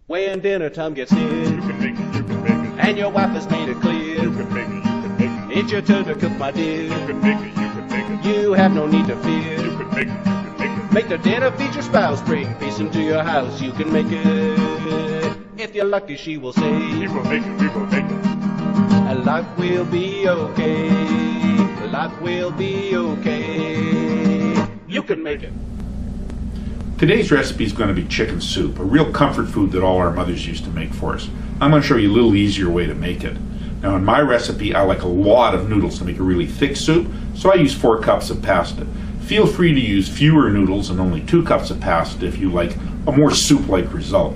When dinner time gets near, You can make it, you can make it. and your wife has made it clear, You can make it, you can make it. it's your turn to cook, my dear. You can make it, you can make it. You have no need to fear. You can make it, you can make it. Make the dinner feed your spouse, bring peace into your house. You can make it. If you're lucky, she will say, We will make it, we will make it. life will be okay. Life will be okay. You can make it. Today's recipe is going to be chicken soup, a real comfort food that all our mothers used to make for us. I'm going to show you a little easier way to make it. Now in my recipe, I like a lot of noodles to make a really thick soup, so I use 4 cups of pasta. Feel free to use fewer noodles and only 2 cups of pasta if you like a more soup-like result.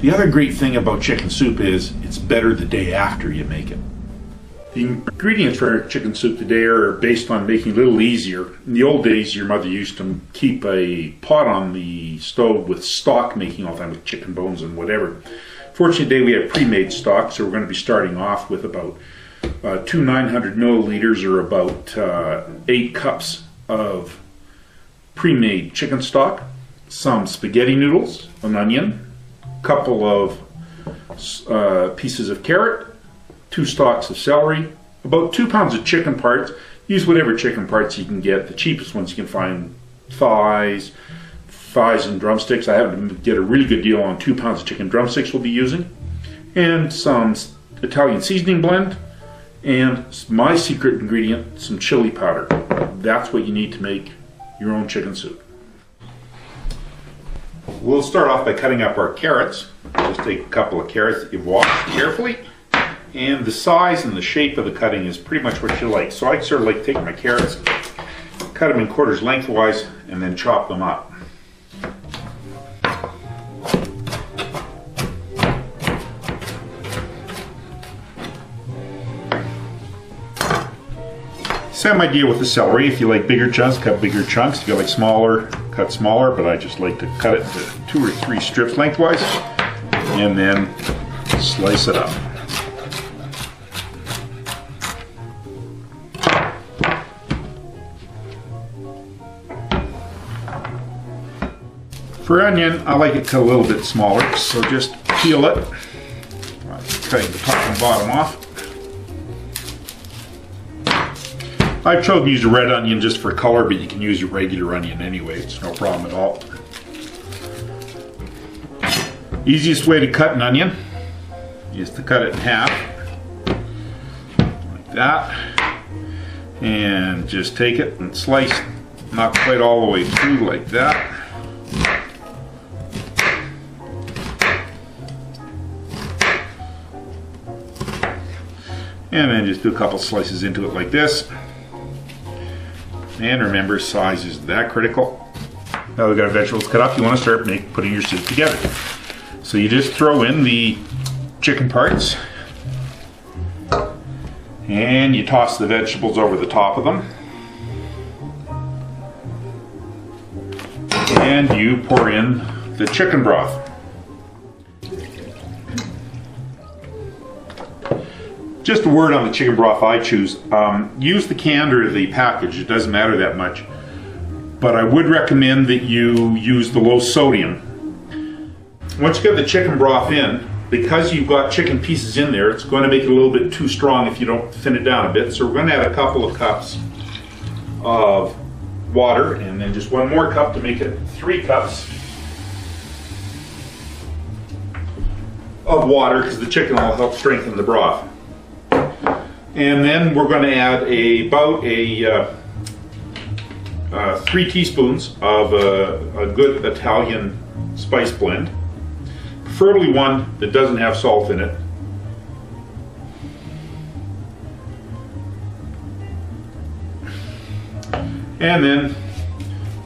The other great thing about chicken soup is it's better the day after you make it. The ingredients for chicken soup today are based on making it a little easier. In the old days, your mother used to keep a pot on the stove with stock making all the time, with chicken bones and whatever. Fortunately, today we have pre-made stock, so we're going to be starting off with about 2 900 milliliters, or about 8 cups of pre-made chicken stock, some spaghetti noodles, an onion, a couple of pieces of carrot, 2 stalks of celery, about 2 pounds of chicken parts. Use whatever chicken parts you can get. The cheapest ones you can find, thighs and drumsticks. I happen to get a really good deal on 2 pounds of chicken drumsticks we'll be using. And some Italian seasoning blend. And my secret ingredient, some chili powder. That's what you need to make your own chicken soup. We'll start off by cutting up our carrots. Just take a couple of carrots that you've washed carefully. And the size and the shape of the cutting is pretty much what you like. So I sort of like taking my carrots, cut them in quarters lengthwise, and then chop them up. Same idea with the celery. If you like bigger chunks, cut bigger chunks. If you like smaller, cut smaller, but I just like to cut it into 2 or 3 strips lengthwise, and then slice it up. For onion, I like it cut a little bit smaller, so just peel it. Cutting the top and bottom off. I've chosen to use a red onion just for color, but you can use your regular onion anyway. It's no problem at all. Easiest way to cut an onion is to cut it in half, like that, and just take it and slice, not quite all the way through like that. And then just do a couple slices into it like this. And remember, size is that critical. Now we've got our vegetables cut up, you want to start putting your soup together. So you just throw in the chicken parts, and you toss the vegetables over the top of them. And you pour in the chicken broth. Just a word on the chicken broth I choose. Use the can or the package, it doesn't matter that much. But I would recommend that you use the low sodium. Once you get the chicken broth in, because you've got chicken pieces in there, it's going to make it a little bit too strong if you don't thin it down a bit. So we're going to add a couple of cups of water, and then just 1 more cup to make it 3 cups of water, because the chicken will help strengthen the broth. And then we're going to add about 3 teaspoons of a good Italian spice blend, preferably one that doesn't have salt in it. And then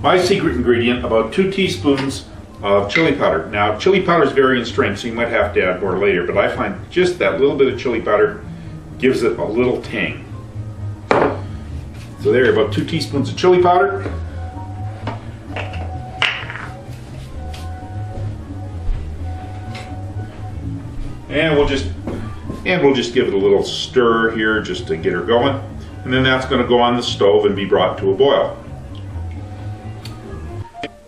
my secret ingredient, about 2 teaspoons of chili powder. Now chili powder is varying in strength, so you might have to add more later, but I find just that little bit of chili powder gives it a little tang. So there, about 2 teaspoons of chili powder. And we'll just give it a little stir here just to get her going. And then that's going to go on the stove and be brought to a boil.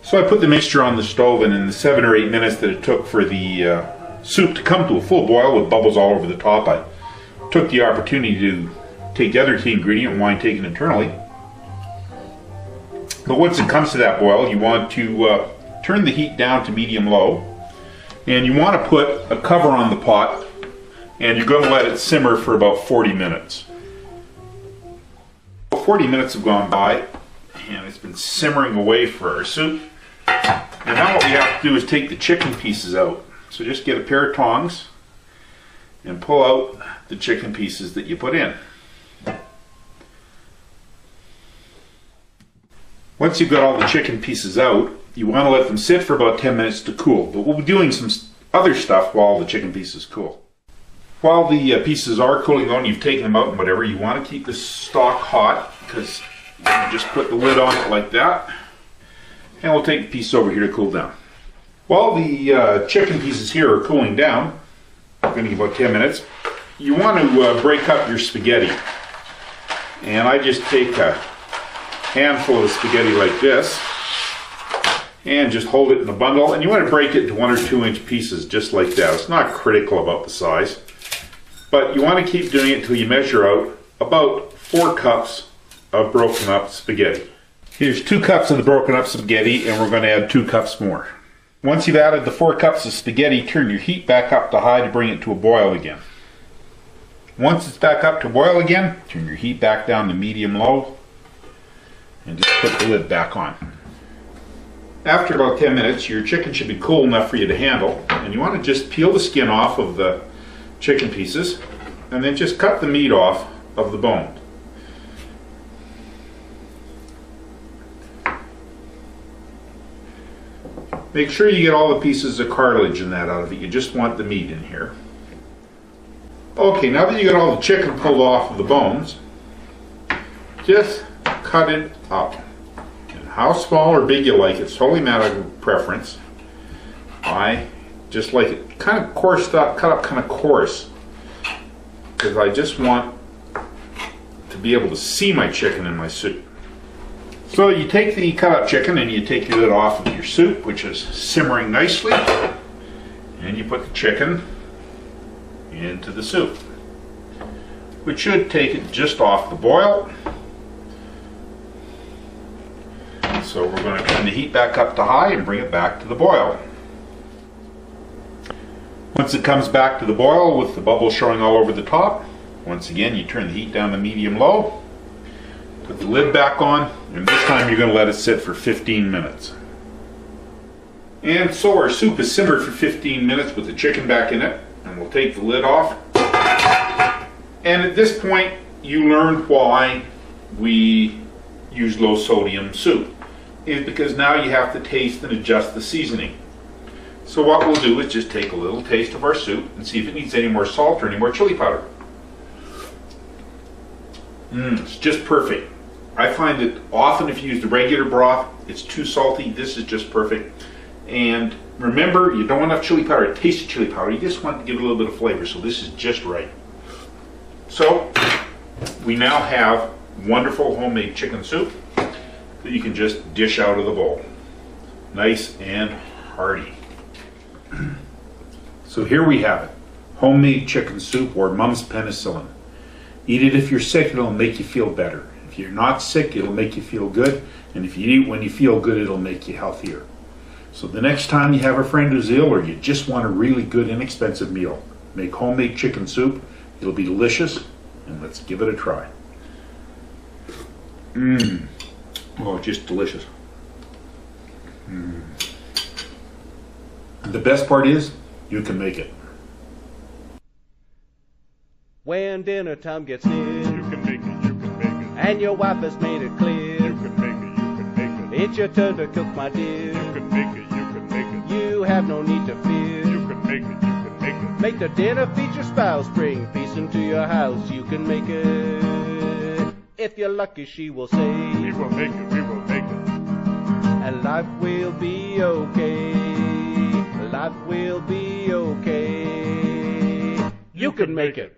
So I put the mixture on the stove, and in the 7 or 8 minutes that it took for the soup to come to a full boil with bubbles all over the top, I took the opportunity to take the other key ingredient, wine taken internally. But once it comes to that boil, you want to turn the heat down to medium-low, and you want to put a cover on the pot, and you're going to let it simmer for about 40 minutes. 40 minutes have gone by, and it's been simmering away for our soup. And now what we have to do is take the chicken pieces out. So just get a pair of tongs and pull out the chicken pieces that you put in. Once you've got all the chicken pieces out, you want to let them sit for about 10 minutes to cool. But we'll be doing some other stuff while the chicken pieces cool. While the pieces are cooling though, and you've taken them out and whatever, you want to keep the stock hot, because you just put the lid on it like that. And we'll take the piece over here to cool down. While the chicken pieces here are cooling down, going to give about 10 minutes, you want to break up your spaghetti. And I just take a handful of spaghetti like this and just hold it in a bundle, and you want to break it into 1 or 2 inch pieces just like that. It's not critical about the size, but you want to keep doing it until you measure out about 4 cups of broken up spaghetti. Here's 2 cups of the broken up spaghetti, and we're going to add 2 cups more. Once you've added the 4 cups of spaghetti, turn your heat back up to high to bring it to a boil again. Once it's back up to boil again, turn your heat back down to medium-low and just put the lid back on. After about 10 minutes, your chicken should be cool enough for you to handle, and you want to just peel the skin off of the chicken pieces and then just cut the meat off of the bone. Make sure you get all the pieces of cartilage and that out of it. You just want the meat in here. Okay, now that you got all the chicken pulled off of the bones, just cut it up. And how small or big you like, it's totally a matter of preference. I just like it kind of coarse up, cut up kind of coarse, because I just want to be able to see my chicken in my soup. So you take the cut up chicken and you take your lid off of your soup, which is simmering nicely, and you put the chicken into the soup, which should take it just off the boil. So we're going to turn the heat back up to high and bring it back to the boil. Once it comes back to the boil with the bubbles showing all over the top, once again you turn the heat down to medium-low, put the lid back on, and this time you're going to let it sit for 15 minutes. And so our soup is simmered for 15 minutes with the chicken back in it, and we'll take the lid off. And at this point you learned why we use low sodium soup. Is because now you have to taste and adjust the seasoning. So what we'll do is just take a little taste of our soup and see if it needs any more salt or any more chili powder. It's just perfect. I find that often if you use the regular broth, it's too salty. This is just perfect. And remember, you don't want enough chili powder to taste the chili powder. You just want to give it a little bit of flavor, so this is just right. So we now have wonderful homemade chicken soup that you can just dish out of the bowl. Nice and hearty. So here we have it. Homemade chicken soup, or Mom's penicillin. Eat it if you're sick, it'll make you feel better. If you're not sick, it'll make you feel good. And if you eat when you feel good, it'll make you healthier. So the next time you have a friend who's ill, or you just want a really good, inexpensive meal, make homemade chicken soup. It'll be delicious, and let's give it a try. Oh, just delicious. And the best part is, you can make it. When dinner time gets near, You can make it, you can make it. and your wife has made it clear, You can make it, you can make it. it's your turn to cook, my dear. You can make it, you can make it. You have no need to fear. You can make it, you can make it. Make the dinner feed your spouse, bring peace into your house. You can make it. If you're lucky, she will say, We will make it, we will make it. and life will be okay. Life will be okay. You can make it.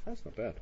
That's not bad.